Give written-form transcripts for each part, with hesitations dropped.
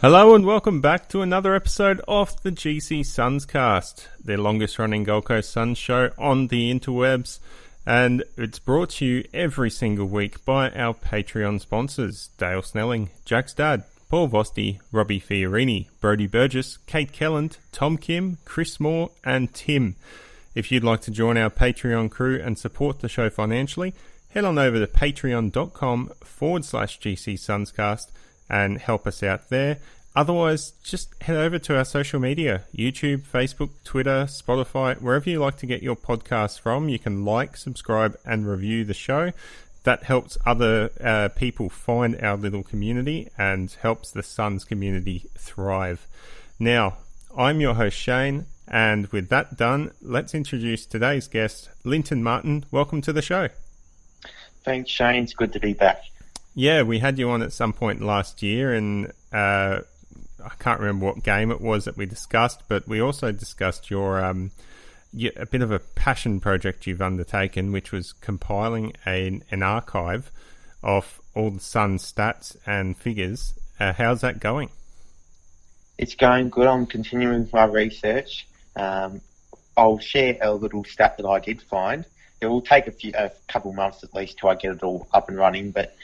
Hello and welcome back to another episode of the GCSUNScast, the longest running Gold Coast Suns show on the interwebs, and it's brought to you every single week by our Patreon sponsors, Dale Snelling, Jack's dad, Paul Vosti, Robbie Fiorini, Brodie Burgess, Kate Kelland, Tom Kim, Chris Moore and Tim. If you'd like to join our Patreon crew and support the show financially, head on over to patreon.com/GCSUNScast and help us out there. Otherwise, just head over to our social media, YouTube, Facebook, Twitter, Spotify, wherever you like to get your podcasts from. You can like, subscribe, and review the show. That helps other people find our little community and helps the Suns community thrive. Now, I'm your host, Shane, and with that done, let's introduce today's guest, Lynton Martin. Welcome to the show. Thanks, Shane. It's good to be back. Yeah, we had you on at some point last year, and I can't remember what game it was that we discussed, but we also discussed your a bit of a passion project you've undertaken, which was compiling an archive of all the Suns stats and figures. How's that going? It's going good. I'm continuing with my research. I'll share a little stat that I did find. It will take a couple months at least till I get it all up and running, but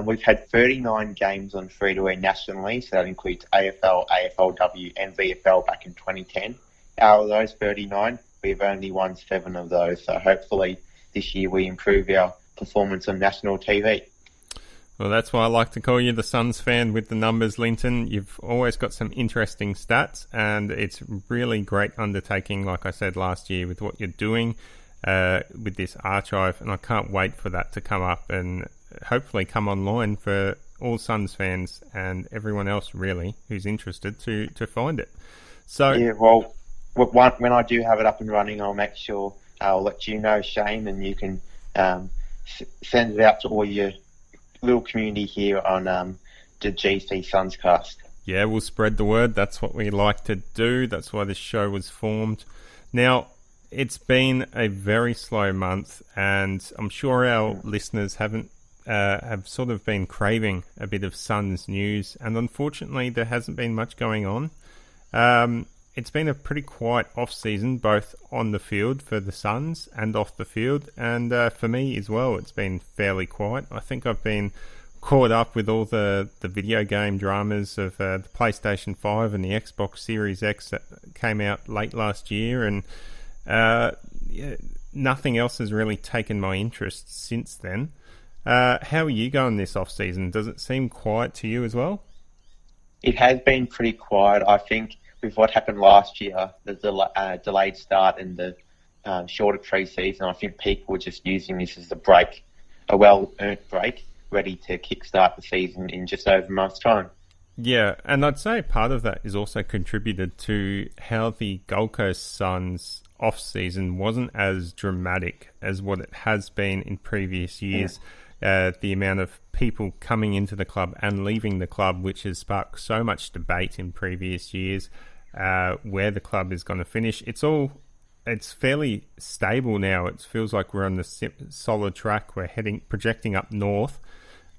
we've had 39 games on free-to-air nationally, so that includes AFL, AFLW and VFL back in 2010. Out of those 39, we've only won 7 of those, so hopefully this year we improve our performance on national TV. Well, that's why I like to call you the Suns fan with the numbers, Lynton. You've always got some interesting stats, and it's really great undertaking, like I said last year, with what you're doing with this archive, and I can't wait for that to come up and hopefully come online for all Suns fans and everyone else really who's interested to find it. So yeah, well, when I do have it up and running, I'll make sure I'll let you know, Shane, and you can send it out to all your little community here on the GCSUNScast. Yeah, we'll spread the word. That's what we like to do. That's why this show was formed. Now, it's been a very slow month, and I'm sure our listeners have sort of been craving a bit of Suns news, and unfortunately there hasn't been much going on. It's been a pretty quiet off-season, both on the field for the Suns and off the field, and for me as well, it's been fairly quiet. I think I've been caught up with all the video game dramas of the PlayStation 5 and the Xbox Series X that came out late last year, and nothing else has really taken my interest since then. How are you going this off-season? Does it seem quiet to you as well? It has been pretty quiet. I think with what happened last year, the delayed start and the shorter preseason, I think people were just using this as a break, a well-earned break, ready to kickstart the season in just over a month's time. Yeah, and I'd say part of that is also contributed to how the Gold Coast Suns off-season wasn't as dramatic as what it has been in previous years. The amount of people coming into the club and leaving the club, which has sparked so much debate in previous years, where the club is going to finish. It's fairly stable now. It feels like we're on the solid track. We're projecting up north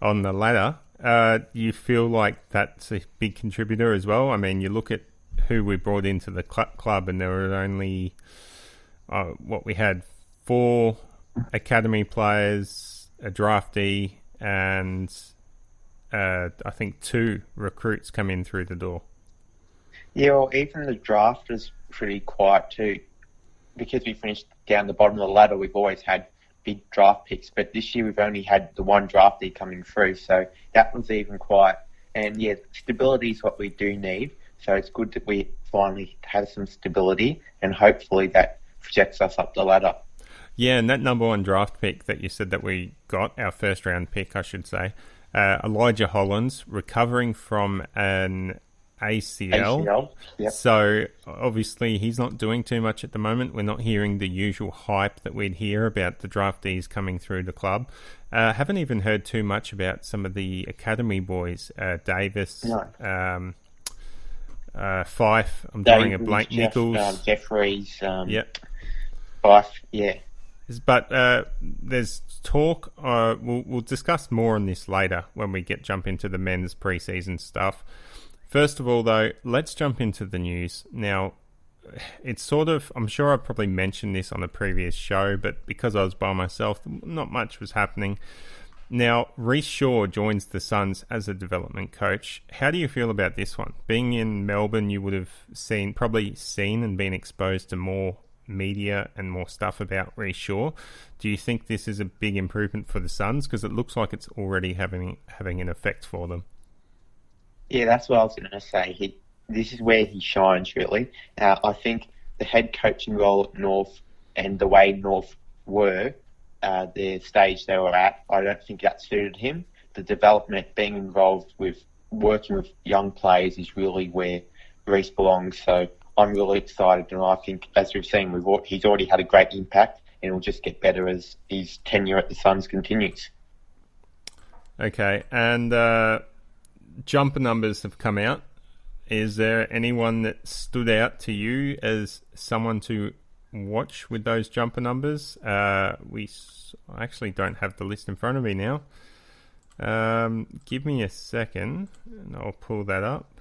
on the ladder. You feel like that's a big contributor as well? I mean, you look at who we brought into the club, and there were only we had 4 academy players, a draftee, and I think 2 recruits come in through the door. Yeah, well, even the draft is pretty quiet too. Because we finished down the bottom of the ladder, we've always had big draft picks, but this year we've only had the 1 draftee coming through, so that was even quiet. And yeah, stability is what we do need, so it's good that we finally have some stability, and hopefully that projects us up the ladder. Yeah, and that number 1 draft pick that you said that we got, our first round pick, I should say, Elijah Hollands, recovering from an ACL. Yep. So obviously he's not doing too much at the moment. We're not hearing the usual hype that we'd hear about the draftees coming through the club. Haven't even heard too much about some of the academy boys, Davis, no. Fife. I'm drawing a blank. Nichols, Jeffries. Yep. Fife. Yeah. But there's talk. We'll discuss more on this later when we jump into the men's preseason stuff. First of all, though, let's jump into the news. Now, it's sort of, I'm sure I probably mentioned this on a previous show, but because I was by myself, not much was happening. Now, Reece Shaw joins the Suns as a development coach. How do you feel about this one? Being in Melbourne, you would have probably seen and been exposed to more media and more stuff about Reece Shaw. Do you think this is a big improvement for the Suns? Because it looks like it's already having an effect for them. Yeah, that's what I was going to say. This is where he shines, really. I think the head coaching role at North and the way North were, the stage they were at, I don't think that suited him. The development, being involved with working with young players is really where Reece belongs. So I'm really excited, and I think, as we've seen, he's already had a great impact, and it'll just get better as his tenure at the Suns continues. Okay, and jumper numbers have come out. Is there anyone that stood out to you as someone to watch with those jumper numbers? I actually don't have the list in front of me now. Give me a second, and I'll pull that up.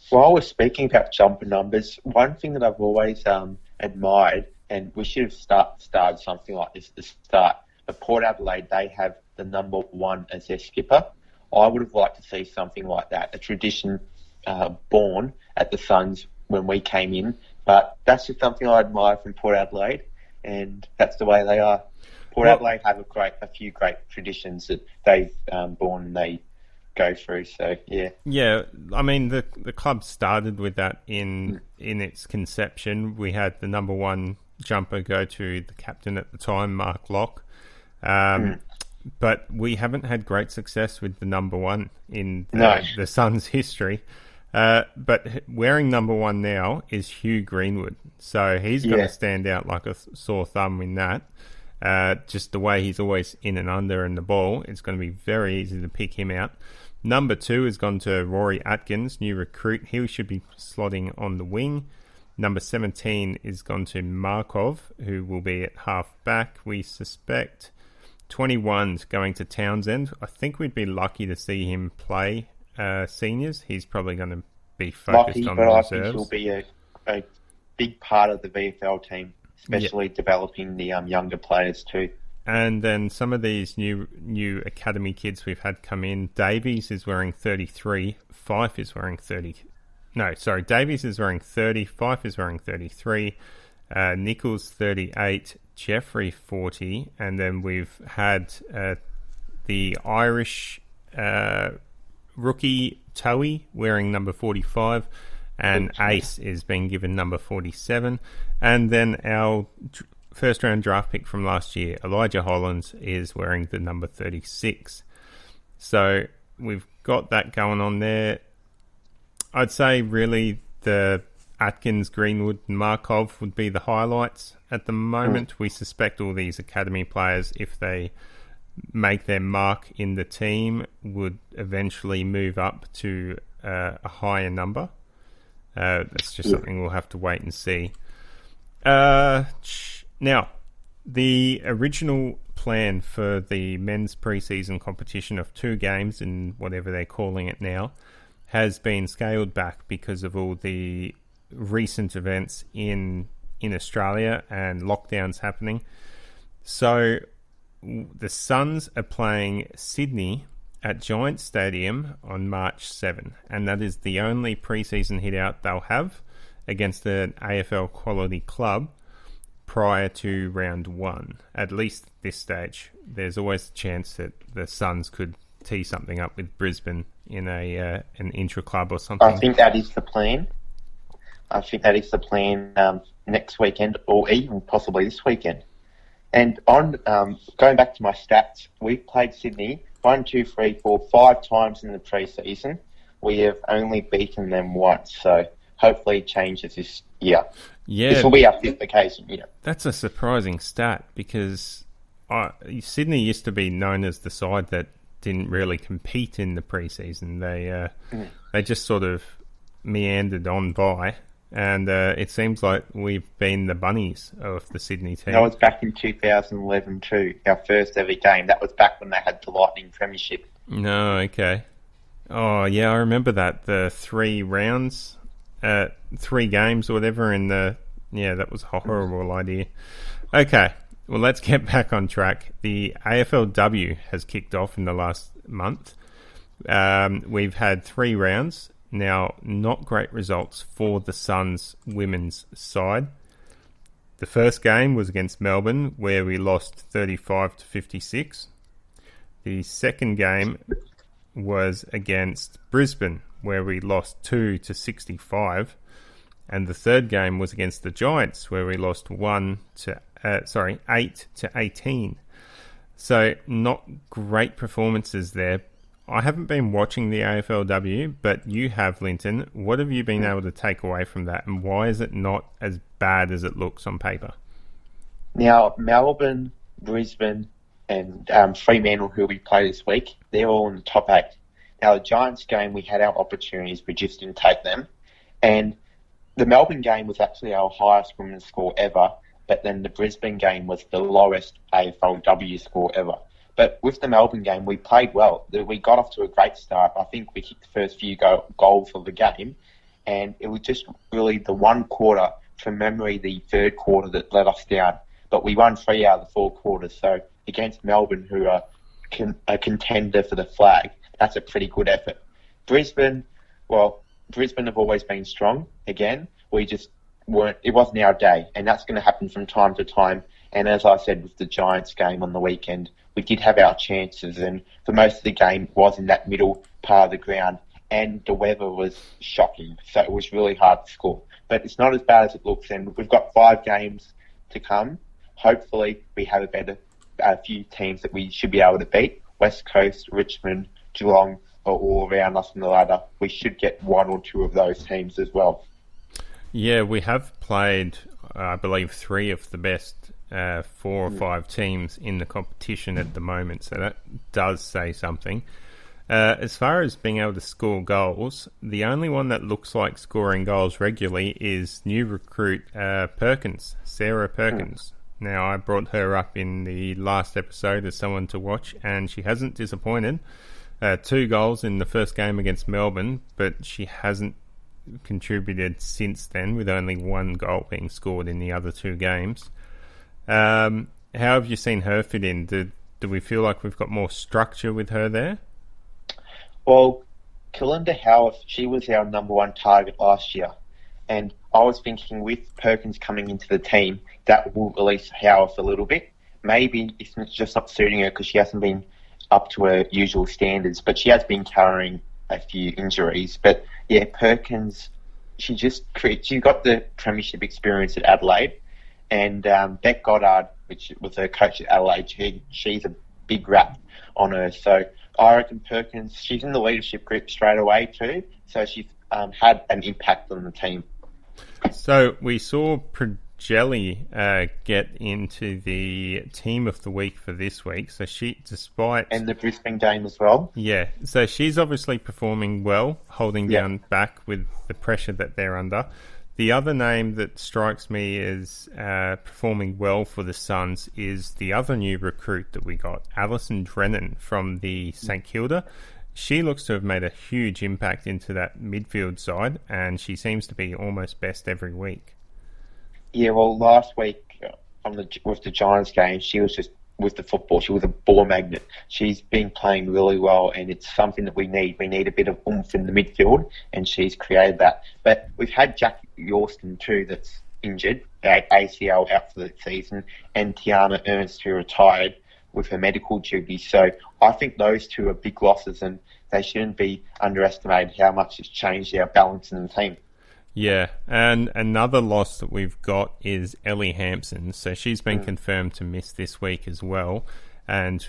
While we're speaking about jumper numbers, one thing that I've always admired, and we should have started something like this at the start, but Port Adelaide, they have the number 1 as their skipper. I would have liked to see something like that, a tradition born at the Suns when we came in. But that's just something I admire from Port Adelaide, and that's the way they are. Adelaide have a few great traditions that they've born and they go through. So yeah. Yeah, I mean the club started with that in its conception. We had the number 1 jumper go to the captain at the time, Mark Locke. But we haven't had great success with the number 1 in the Suns' history. But wearing number 1 now is Hugh Greenwood. So he's going to stand out like a sore thumb in that. Just the way he's always in and under in the ball, it's going to be very easy to pick him out. Number 2 has gone to Rory Atkins, new recruit. He should be slotting on the wing. Number 17 is gone to Markov, who will be at half back, we suspect. 21's going to Townsend. I think we'd be lucky to see him play seniors. He's probably going to be focused on the reserves. I think he'll be a big part of the VFL team, especially developing the younger players too. And then some of these new academy kids we've had come in. Davies is wearing 33. Fife is wearing 30. No, sorry. Davies is wearing 30. Fife is wearing 33. Nichols 38. Jeffrey 40, and then we've had the Irish rookie Towie wearing number 45, and Ace is being given number 47, and then our first round draft pick from last year, Elijah Hollins, is wearing the number 36. So we've got that going on there. I'd say really the Atkins, Greenwood, and Markov would be the highlights at the moment. We suspect all these academy players, if they make their mark in the team, would eventually move up to a higher number. That's just something we'll have to wait and see. Now, the original plan for the men's preseason competition of 2 games, in whatever they're calling it now, has been scaled back because of all the recent events in Australia and lockdowns happening. So the Suns are playing Sydney at Giants Stadium on March 7, and that is the only preseason hit out they'll have against an AFL quality club prior to round 1. At least at this stage, there's always a chance that the Suns could tee something up with Brisbane in an intra-club or something. I think that is the plan. Next weekend, or even possibly this weekend. And on going back to my stats, we've played Sydney 5 times in the pre-season. We have only beaten them once, so hopefully it changes this year. Yeah, this will be our 5th occasion. Yeah, that's a surprising stat because Sydney used to be known as the side that didn't really compete in the pre-season. They just sort of meandered on by. And it seems like we've been the bunnies of the Sydney team. That was back in 2011 too, our first ever game. That was back when they had the Lightning Premiership. No, okay. Oh, yeah, I remember that. The 3 rounds, 3 games or whatever in the... Yeah, that was a horrible idea. Okay, well, let's get back on track. The AFLW has kicked off in the last month. We've had 3 rounds. Now, not great results for the Suns women's side. The first game was against Melbourne, where we lost 35-56. The second game was against Brisbane, where we lost 2-65. And the third game was against the Giants, where we lost 8-18. So, not great performances there. I haven't been watching the AFLW, but you have, Linton. What have you been able to take away from that, and why is it not as bad as it looks on paper? Now, Melbourne, Brisbane, and Fremantle, who we play this week, they're all in the top 8. Now, the Giants game, we had our opportunities, we just didn't take them. And the Melbourne game was actually our highest women's score ever, but then the Brisbane game was the lowest AFLW score ever. But with the Melbourne game, we played well. We got off to a great start. I think we kicked the first few goals of the game, and it was just really the one quarter, from memory, the third quarter that let us down. But we won 3 out of the 4 quarters. So against Melbourne, who are a contender for the flag, that's a pretty good effort. Brisbane have always been strong. Again, we just weren't. It wasn't our day, and that's going to happen from time to time. And as I said with the Giants game on the weekend, we did have our chances, and for most of the game was in that middle part of the ground, and the weather was shocking, so it was really hard to score. But it's not as bad as it looks, and we've got 5 games to come. Hopefully, we have a few teams that we should be able to beat. West Coast, Richmond, Geelong are all around us in the ladder. We should get 1 or 2 of those teams as well. Yeah, we have played, I believe, 3 of the best 4 or 5 teams in the competition at the moment, so that does say something. As far as being able to score goals, the only one that looks like scoring goals regularly is new recruit Perkins, Sarah Perkins. Now, I brought her up in the last episode as someone to watch, and she hasn't disappointed. 2 goals in the first game against Melbourne, but she hasn't contributed since then, with only 1 goal being scored in the other 2 games. How have you seen her fit in? Do we feel like we've got more structure with her there? Well, Kalinda Howarth, she was our number 1 target last year. And I was thinking with Perkins coming into the team, that will release Howarth a little bit. Maybe it's just not suiting her because she hasn't been up to her usual standards, but she has been carrying a few injuries. But yeah, Perkins, she got the premiership experience at Adelaide. And Beck Goddard, which was her coach at Adelaide, she's a big rap on her. So I reckon Perkins, she's in the leadership group straight away too. So she's had an impact on the team. So we saw Jelly get into the team of the week for this week. So she, despite... And the Brisbane game as well. Yeah, so she's obviously performing well, holding down back with the pressure that they're under. The other name that strikes me as performing well for the Suns is the other new recruit that we got, Allison Drennan from the St Kilda. She looks to have made a huge impact into that midfield side, and she seems to be almost best every week. Yeah, well, last week with the Giants game, she was just with the football. She was a ball magnet. She's been playing really well, and it's something that we need. We need a bit of oomph in the midfield, and she's created that. But we've had Jack Yorston too that's injured, ACL out for the season, and Tiana Ernst who retired with her medical duties. So I think those 2 are big losses, and they shouldn't be underestimated how much it's changed our balance in the team. Yeah, and another loss that we've got is Ellie Hampson. So she's been confirmed to miss this week as well. And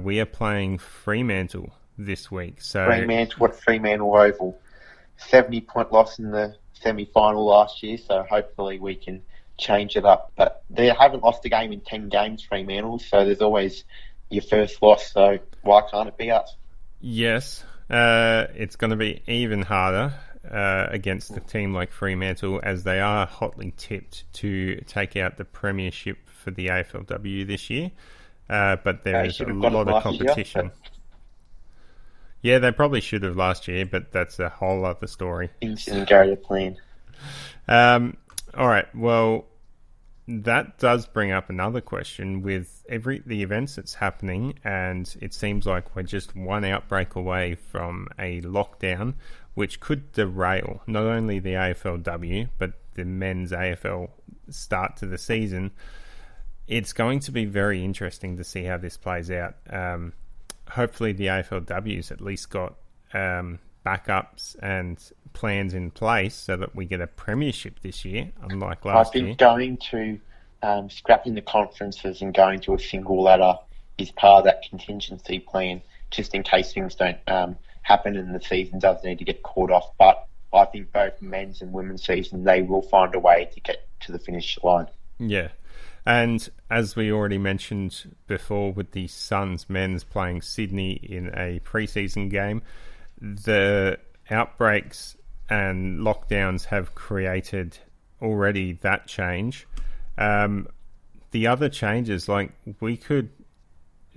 we are playing Fremantle this week. So Fremantle Oval. 70-point loss in the semi-final last year, so hopefully we can change it up. But they haven't lost a game in 10 games, Fremantle, so there's always your first loss, so why can't it be us? Yes, it's going to be even harder. against a team like Fremantle, as they are hotly tipped to take out the premiership for the AFLW this year. But there is a lot of competition. Yeah, they probably should have last year, but that's a whole other story. Things didn't go to plan. All right, well, that does bring up another question with the events that's happening, and it seems like we're just one outbreak away from a lockdown, which could derail not only the AFLW, but the men's AFL start to the season. It's going to be very interesting to see how this plays out. Hopefully the AFLW's at least got backups and plans in place so that we get a premiership this year, unlike last year. I think going to scrapping the conferences and going to a single ladder is part of that contingency plan, just in case things don't happen and the season does need to get called off. But I think both men's and women's season, they will find a way to get to the finish line. Yeah. And as we already mentioned before, with the Suns men's playing Sydney in a preseason game, the outbreaks and lockdowns have created already that change. The other changes, like we could,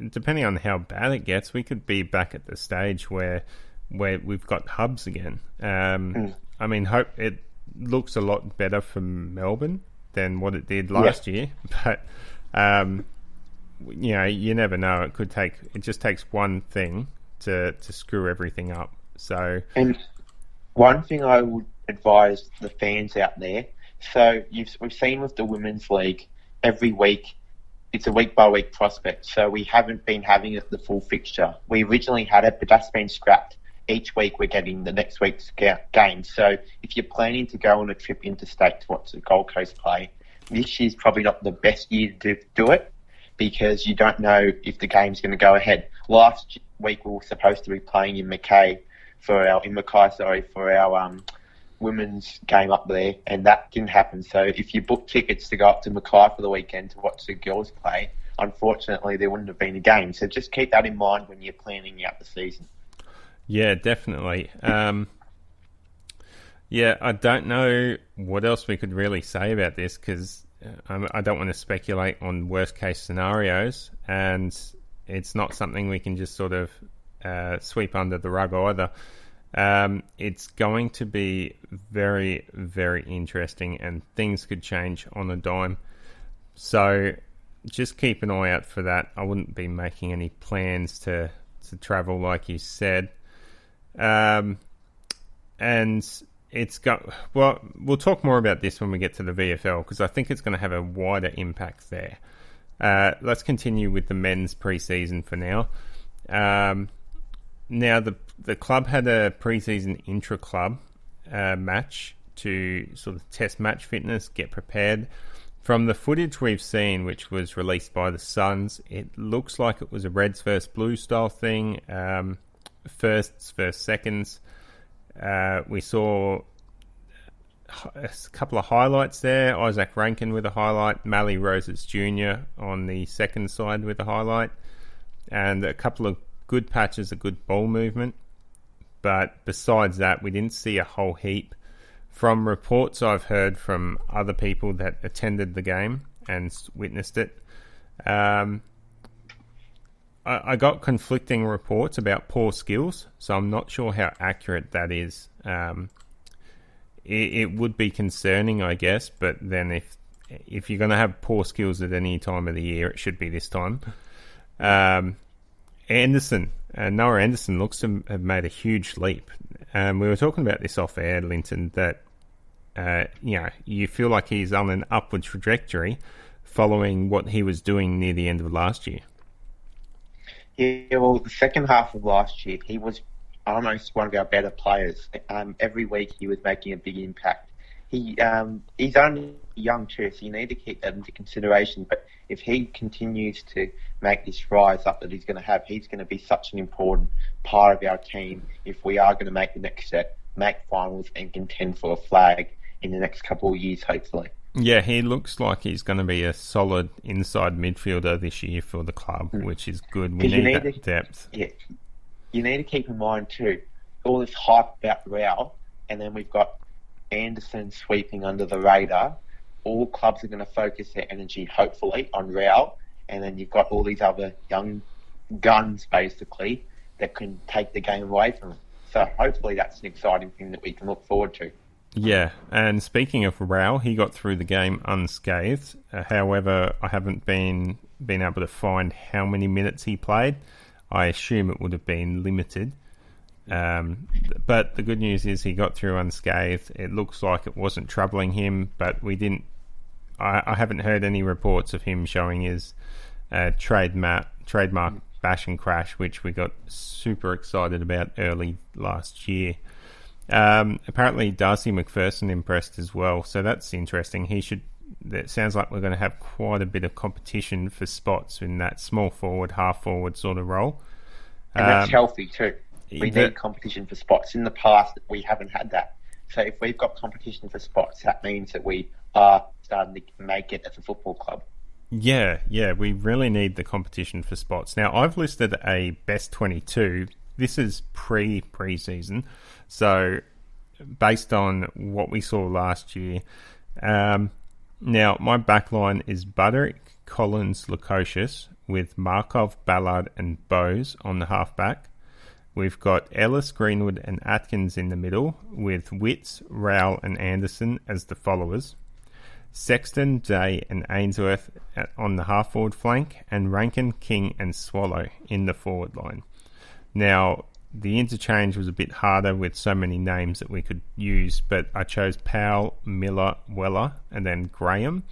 depending on how bad it gets, we could be back at the stage where we've got hubs again. I mean, hope it looks a lot better for Melbourne than what it did last year, but you know, you never know. It just takes one thing to screw everything up. So, and one thing I would advise the fans out there, so we've seen with the Women's League, every week it's a week by week prospect, so we haven't been having it the full fixture. We originally had it, but that's been scrapped. Each week we're getting the next week's game. So if you're planning to go on a trip interstate to watch the Gold Coast play, this year's probably not the best year to do it, because you don't know if the game's going to go ahead. Last week we were supposed to be playing in Mackay for our women's game up there, and that didn't happen. So if you book tickets to go up to Mackay for the weekend to watch the girls play, unfortunately there wouldn't have been a game. So just keep that in mind when you're planning out the season. Yeah, definitely. Yeah, I don't know what else we could really say about this, because I don't want to speculate on worst case scenarios, and it's not something we can just sort of sweep under the rug either. It's going to be very, very interesting, and things could change on a dime. So just keep an eye out for that. I wouldn't be making any plans to travel, like you said. And we'll talk more about this when we get to the VFL, because I think it's going to have a wider impact there. Let's continue with the men's preseason for now. Now, the club had a preseason intra-club match to sort of test match fitness, get prepared. From the footage we've seen, which was released by the Suns, it looks like it was a Reds versus Blues style thing. Firsts versus seconds. We saw a couple of highlights there. Isaac Rankin with a highlight, Mally Roses Jr. on the second side with a highlight, and a couple of good patches of good ball movement. But besides that, we didn't see a whole heap. From reports I've heard from other people that attended the game and witnessed it, I got conflicting reports about poor skills, so I'm not sure how accurate that is. It would be concerning, I guess, but then if you're going to have poor skills at any time of the year, it should be this time. Noah Anderson looks to have made a huge leap. We were talking about this off air, Linton, that you feel like he's on an upward trajectory following what he was doing near the end of last year. Yeah, well, the second half of last year, he was almost one of our better players. Every week he was making a big impact. He's only young too, so you need to keep that into consideration. But if he continues to make this rise up that he's going to have, he's going to be such an important part of our team if we are going to make the next step, make finals and contend for a flag in the next couple of years, hopefully. Yeah, he looks like he's going to be a solid inside midfielder this year for the club, which is good. We need that depth. Yeah, you need to keep in mind too, all this hype about Real, and then we've got Anderson sweeping under the radar. All clubs are going to focus their energy, hopefully, on Real, and then you've got all these other young guns, basically, that can take the game away from them. So hopefully that's an exciting thing that we can look forward to. Yeah, and speaking of Real, he got through the game unscathed. However, I haven't been able to find how many minutes he played. I assume it would have been limited. But the good news is he got through unscathed. It looks like it wasn't troubling him, but we didn't. I haven't heard any reports of him showing his trademark bash and crash, which we got super excited about early last year. Apparently Darcy McPherson impressed as well, so that's interesting. It sounds like we're going to have quite a bit of competition for spots in that small forward, half forward sort of role. And that's healthy too. We need competition for spots. In the past, we haven't had that. So if we've got competition for spots, that means that we are starting to make it as a football club. Yeah, we really need the competition for spots. Now, I've listed a best 22. This is pre-season, so based on what we saw last year. Now, my backline is Buderick, Collins, Lukosius, with Markov, Ballard and Bowes on the halfback. We've got Ellis, Greenwood and Atkins in the middle, with Witts, Rowell and Anderson as the followers. Sexton, Day and Ainsworth on the half-forward flank, and Rankin, King and Swallow in the forward line. Now, the interchange was a bit harder with so many names that we could use, but I chose Powell, Miller, Weller and then Graham.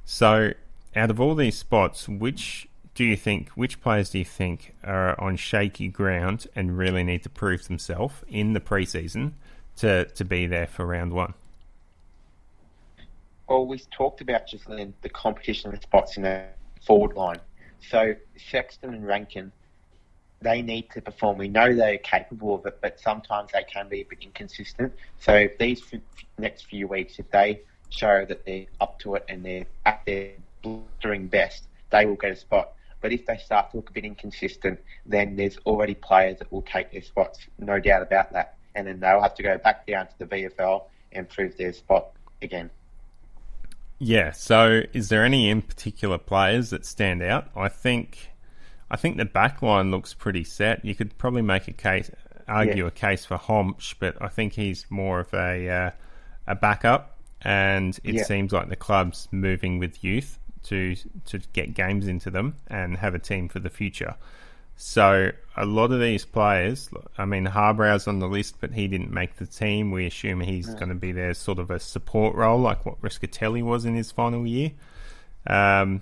So, out of all these spots, which players do you think are on shaky ground and really need to prove themselves in the preseason to be there for round one? Well, we talked about just then the competition of spots in the forward line. So Sexton and Rankin, they need to perform. We know they're capable of it, but sometimes they can be a bit inconsistent. So if these next few weeks, if they show that they're up to it and they're at their blistering best, they will get a spot. But if they start to look a bit inconsistent, then there's already players that will take their spots, no doubt about that. And then they'll have to go back down to the VFL and prove their spot again. Yeah, so is there any in particular players that stand out? I think the back line looks pretty set. You could probably make a case for Homch, but I think he's more of a backup, and it seems like the club's moving with youth to get games into them and have a team for the future. So a lot of these players, I mean, Harbrow's on the list, but he didn't make the team. We assume he's going to be there sort of a support role, like what Riscatelli was in his final year. I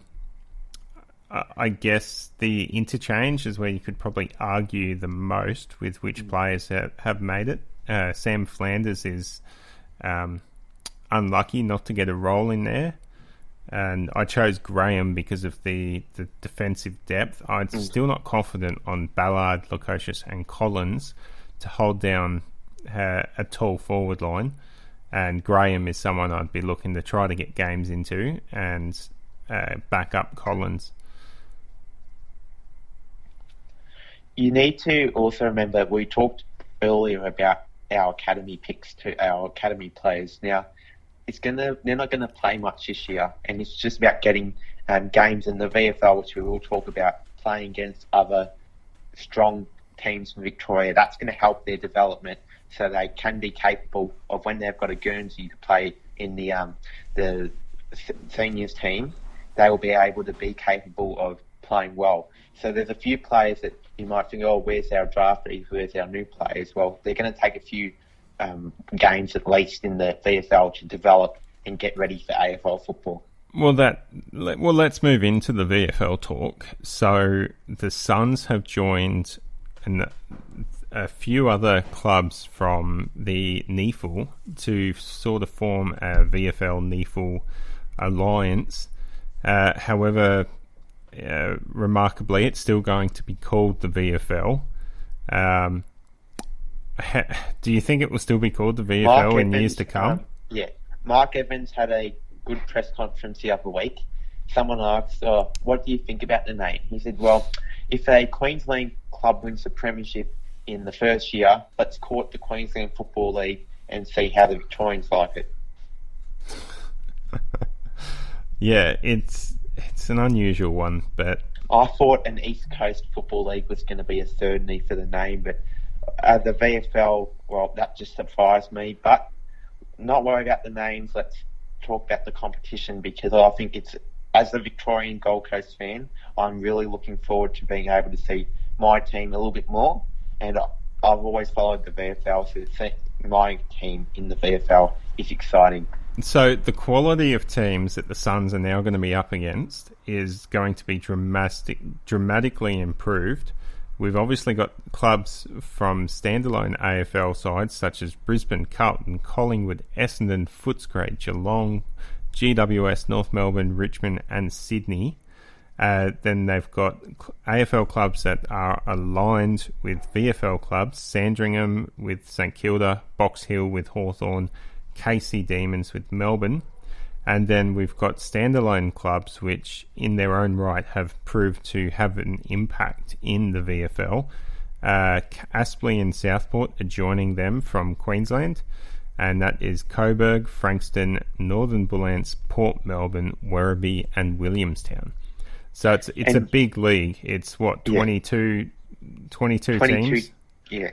guess the interchange is where you could probably argue the most with which players have made it. Sam Flanders is unlucky not to get a role in there. And I chose Graham because of the defensive depth. I'm still not confident on Ballard, Lukosius and Collins to hold down a tall forward line. And Graham is someone I'd be looking to try to get games into and back up Collins. You need to also remember, we talked earlier about our academy picks to our academy players. Now, they're not going to play much this year, and it's just about getting games in the VFL, which we will talk about, playing against other strong teams from Victoria. That's going to help their development, so they can be capable of, when they've got a Guernsey to play in the seniors team, they will be able to be capable of playing well. So there's a few players that you might think, oh, where's our draftees, where's our new players? Well, they're going to take a few games at least in the VFL to develop and get ready for AFL football. Well, let's move into the VFL talk. So the Suns have joined a few other clubs from the NEFL to sort of form a VFL NEFL alliance. However, remarkably, it's still going to be called the VFL. Do you think it will still be called the VFL in years to come? Mark Evans had a good press conference the other week. Someone asked, what do you think about the name? He said, well, if a Queensland club wins the premiership in the first year, let's call it the Queensland Football League, and see how the Victorians like it. Yeah, it's an unusual one, but I thought an East Coast Football League was going to be a certainty for the name, but the VFL, well, that just surprised me. But not worry about the names. Let's talk about the competition, because I think it's, as a Victorian Gold Coast fan, I'm really looking forward to being able to see my team a little bit more. And I've always followed the VFL, so seeing my team in the VFL is exciting. So the quality of teams that the Suns are now going to be up against is going to be dramatically improved. We've obviously got clubs from standalone AFL sides such as Brisbane, Carlton, Collingwood, Essendon, Footscray, Geelong, GWS, North Melbourne, Richmond and Sydney. Then they've got AFL clubs that are aligned with VFL clubs: Sandringham with St Kilda, Box Hill with Hawthorn, KC Demons with Melbourne. And then we've got standalone clubs which in their own right have proved to have an impact in the VFL. Aspley and Southport are joining them from Queensland, and that is Coburg, Frankston, Northern Bullants, Port Melbourne, Werribee and Williamstown. So it's a big league. It's what, 22 teams? Yeah.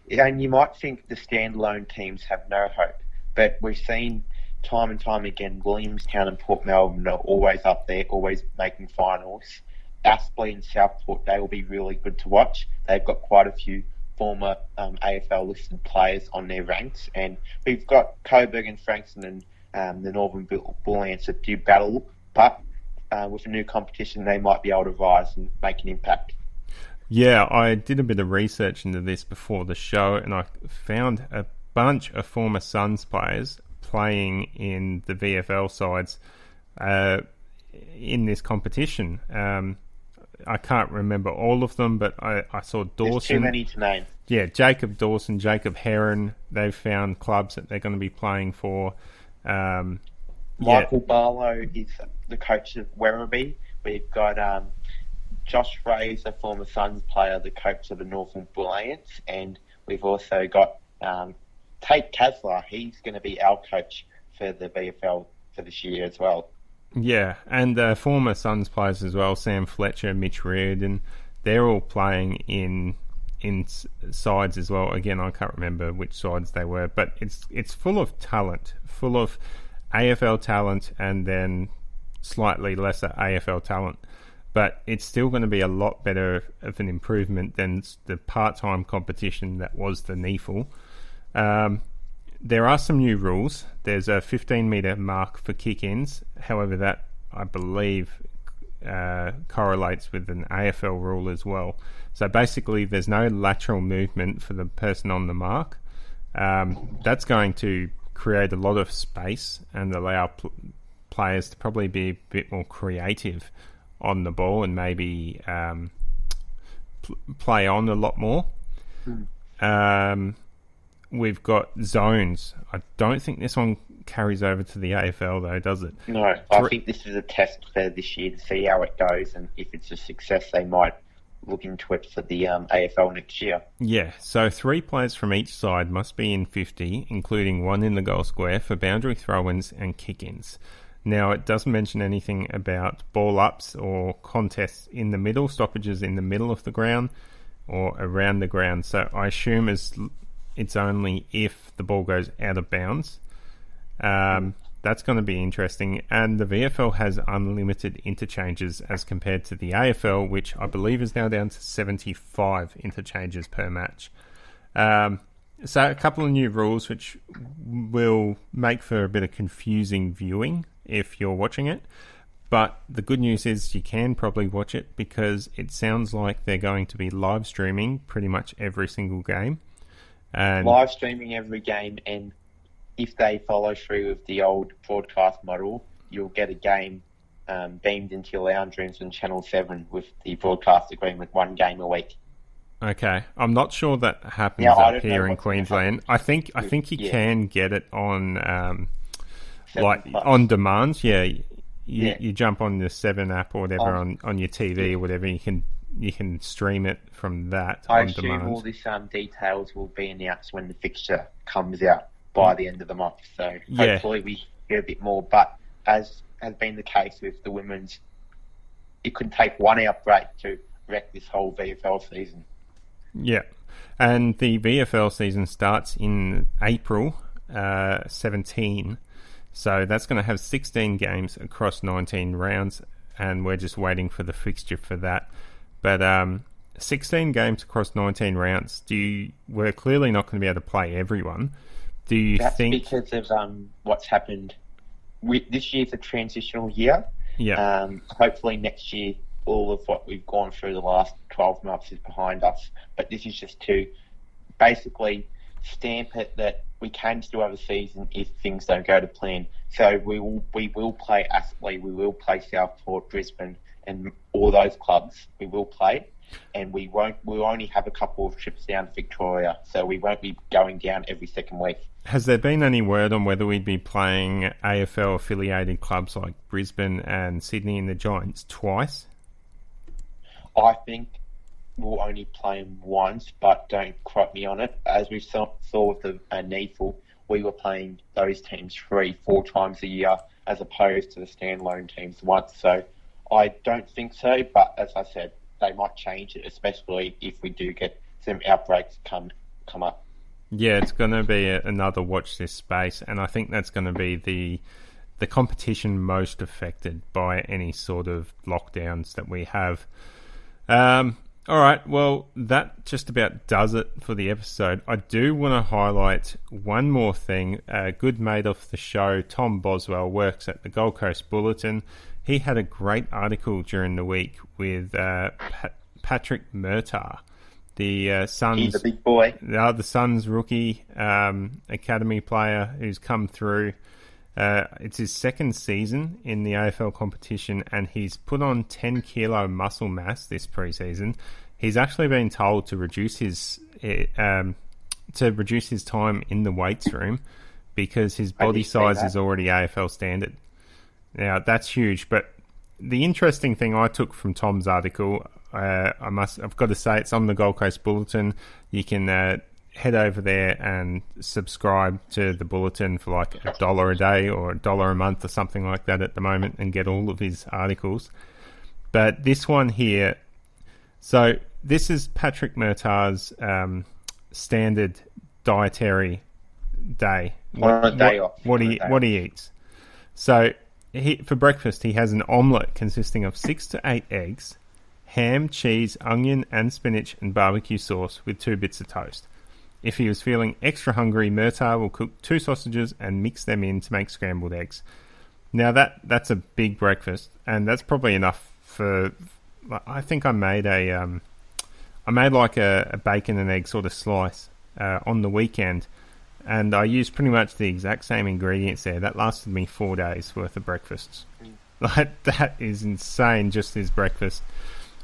And you might think the standalone teams have no hope, but we've seen time and time again, Williamstown and Port Melbourne are always up there, always making finals. Aspley and Southport, they will be really good to watch. They've got quite a few former AFL listed players on their ranks, and we've got Coburg and Frankston and the Northern Bullants that do battle, but with a new competition, they might be able to rise and make an impact. Yeah, I did a bit of research into this before the show, and I found a bunch of former Suns players playing in the VFL sides in this competition. I can't remember all of them, but I saw Dawson. There's too many to name. Yeah, Jacob Dawson, Jacob Heron. They've found clubs that they're going to be playing for. Michael Barlow is the coach of Werribee. We've got Josh Fraser, former Suns player, the coach of the Northern Bullants, and we've also got Tate Kasler. He's going to be our coach for the VFL for this year as well. Yeah, and former Suns players as well, Sam Fletcher, Mitch Reardon, they're all playing in sides as well. Again, I can't remember which sides they were, but it's full of talent, full of AFL talent and then slightly lesser AFL talent. But it's still going to be a lot better of an improvement than the part-time competition that was the NEFL. There are some new rules. There's a 15-metre mark for kick-ins. However, that, I believe, correlates with an AFL rule as well. So basically, there's no lateral movement for the person on the mark. That's going to create a lot of space and allow players to probably be a bit more creative on the ball and maybe play on a lot more. We've got zones. I don't think this one carries over to the AFL though, does it? No, I think this is a test for this year to see how it goes, and if it's a success, they might look into it for the AFL next year. Yeah, so 3 players from each side must be in 50, including 1 in the goal square for boundary throw-ins and kick-ins. Now, it doesn't mention anything about ball-ups or contests in the middle, stoppages in the middle of the ground or around the ground. So I assume it's only if the ball goes out of bounds. That's going to be interesting. And the VFL has unlimited interchanges as compared to the AFL, which I believe is now down to 75 interchanges per match. So a couple of new rules which will make for a bit of confusing viewing if you're watching it. But the good news is you can probably watch it because it sounds like they're going to be live streaming pretty much every single game. And live streaming every game, and if they follow through with the old broadcast model, you'll get a game beamed into your lounge rooms on Channel 7 with the broadcast agreement, 1 game a week. Okay, I'm not sure that happens up here in Queensland. I think you can get it on on demand. Yeah, you jump on the 7 app or whatever on your TV or whatever. You can stream it from that on demand. I assume all this details will be announced when the fixture comes out. by the end of the month. So hopefully we get a bit more. But as has been the case with the women's, it could take 1 hour break to wreck this whole VFL season. Yeah. And the VFL season starts in April 17. So that's going to have 16 games across 19 rounds, and we're just waiting for the fixture for that. But 16 games across 19 rounds, we're clearly not going to be able to play everyone. Do you think... That's because of what's happened. This year's a transitional year. Yeah. Hopefully next year, all of what we've gone through the last 12 months is behind us. But this is just to basically stamp it that we can still have a season if things don't go to plan. So we will play Astley, we will play Southport, Brisbane, and all those clubs we will play. And we'll only have a couple of trips down to Victoria, so we won't be going down every second week. Has there been any word on whether we'd be playing AFL-affiliated clubs like Brisbane and Sydney and the Giants twice? I think we'll only play them once, but don't quote me on it. As we saw with the Needful, we were playing those teams 3-4 times a year as opposed to the standalone teams once. So I don't think so, but as I said, they might change it, especially if we do get some outbreaks come up. Yeah, it's going to be another watch this space, and I think that's going to be the competition most affected by any sort of lockdowns that we have. All right, well, that just about does it for the episode. I do want to highlight one more thing. A good mate of the show, Tom Boswell, works at the Gold Coast Bulletin. He had a great article during the week with Patrick Murtagh, the Suns. He's a big boy. The Suns rookie academy player who's come through. It's his second season in the AFL competition, and he's put on 10 kilo muscle mass this preseason. He's actually been told to reduce his time in the weights room because his body size is already AFL standard. Now that's huge, but the interesting thing I took from Tom's article, I've got to say, it's on the Gold Coast Bulletin. You can head over there and subscribe to the Bulletin for like $1 a day or $1 a month or something like that at the moment and get all of his articles. But this one here, so this is Patrick Murtagh's standard dietary day. What he eats. So for breakfast, he has an omelette consisting of 6 to 8 eggs, ham, cheese, onion and spinach and barbecue sauce with 2 bits of toast. If he was feeling extra hungry, Murtagh will cook 2 sausages and mix them in to make scrambled eggs. Now that's a big breakfast, and that's probably enough for. I think I made a bacon and egg sort of slice on the weekend, and I used pretty much the exact same ingredients there. That lasted me 4 days worth of breakfasts. Like, that is insane, just his breakfast.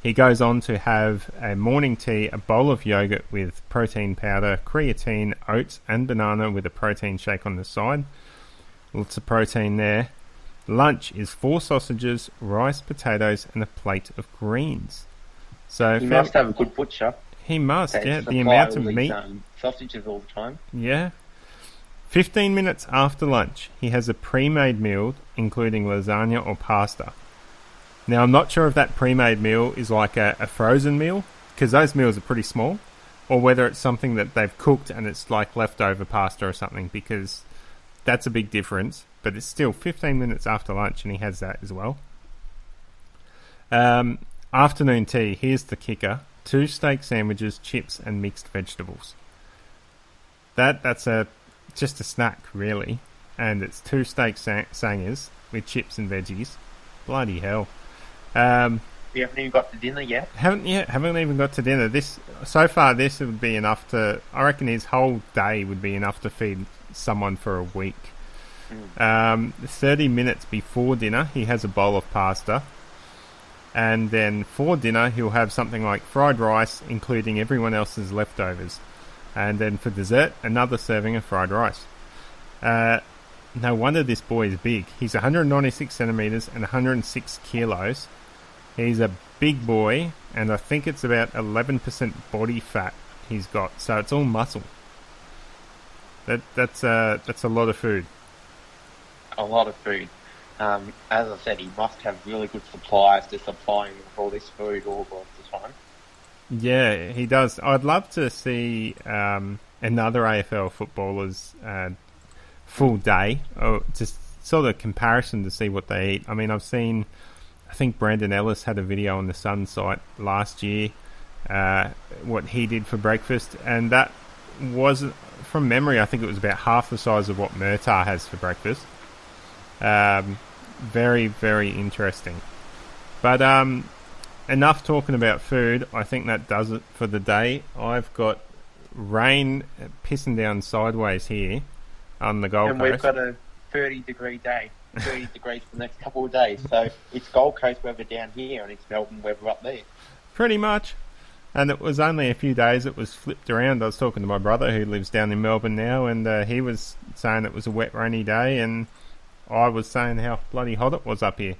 He goes on to have a morning tea, a bowl of yogurt with protein powder, creatine, oats and banana with a protein shake on the side. Lots of protein there. Lunch is 4 sausages, rice, potatoes and a plate of greens. So he must have a good butcher. He must, yeah. The amount of meat. Sausages all the time. Yeah. 15 minutes after lunch, he has a pre-made meal including lasagna or pasta. Now, I'm not sure if that pre-made meal is like a frozen meal, because those meals are pretty small, or whether it's something that they've cooked and it's like leftover pasta or something, because that's a big difference. But it's still 15 minutes after lunch, and he has that as well. Afternoon tea, here's the kicker. 2 steak sandwiches, chips, and mixed vegetables. That's just a snack, really. And it's 2 steak sangers with chips and veggies. Bloody hell. You haven't even got to dinner yet? Haven't even got to dinner. This would be enough to... I reckon his whole day would be enough to feed someone for a week. 30 minutes before dinner, he has a bowl of pasta. And then for dinner, he'll have something like fried rice, including everyone else's leftovers. And then for dessert, another serving of fried rice. No wonder this boy is big. He's 196 centimetres and 106 kilos. He's a big boy, and I think it's about 11% body fat he's got, so it's all muscle. That's a lot of food. A lot of food. As I said, he must have really good suppliers to supply him with all this food all the time. Yeah, he does. I'd love to see another AFL footballer's full day, or just sort of comparison to see what they eat. I mean, I think Brandon Ellis had a video on the Sun site last year, what he did for breakfast, and that was, from memory, I think it was about half the size of what Murtagh has for breakfast. Very, very interesting. But enough talking about food. I think that does it for the day. I've got rain pissing down sideways here on the Gold Coast. And we've got a 30-degree day. 30 degrees for the next couple of days. So it's Gold Coast weather down here and it's Melbourne weather up there. Pretty much. And it was only a few days it was flipped around. I was talking to my brother who lives down in Melbourne now, and he was saying it was a wet, rainy day, and I was saying how bloody hot it was up here.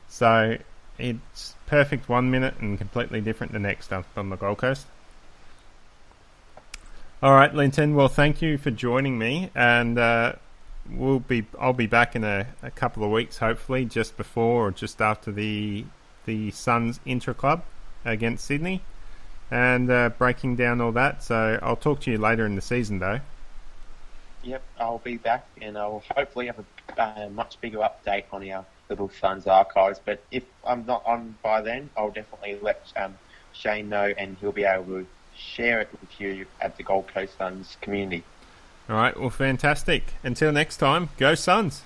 So it's perfect 1 minute and completely different the next up on the Gold Coast. All right, Linton. Well, thank you for joining me, and I'll be back in a couple of weeks, hopefully, just before or just after the Suns intra-club against Sydney, and breaking down all that. So I'll talk to you later in the season, though. Yep, I'll be back, and I'll hopefully have a much bigger update on our little Suns archives. But if I'm not on by then, I'll definitely let Shane know, and he'll be able to share it with you at the Gold Coast Suns community. All right, well, fantastic. Until next time, go Suns!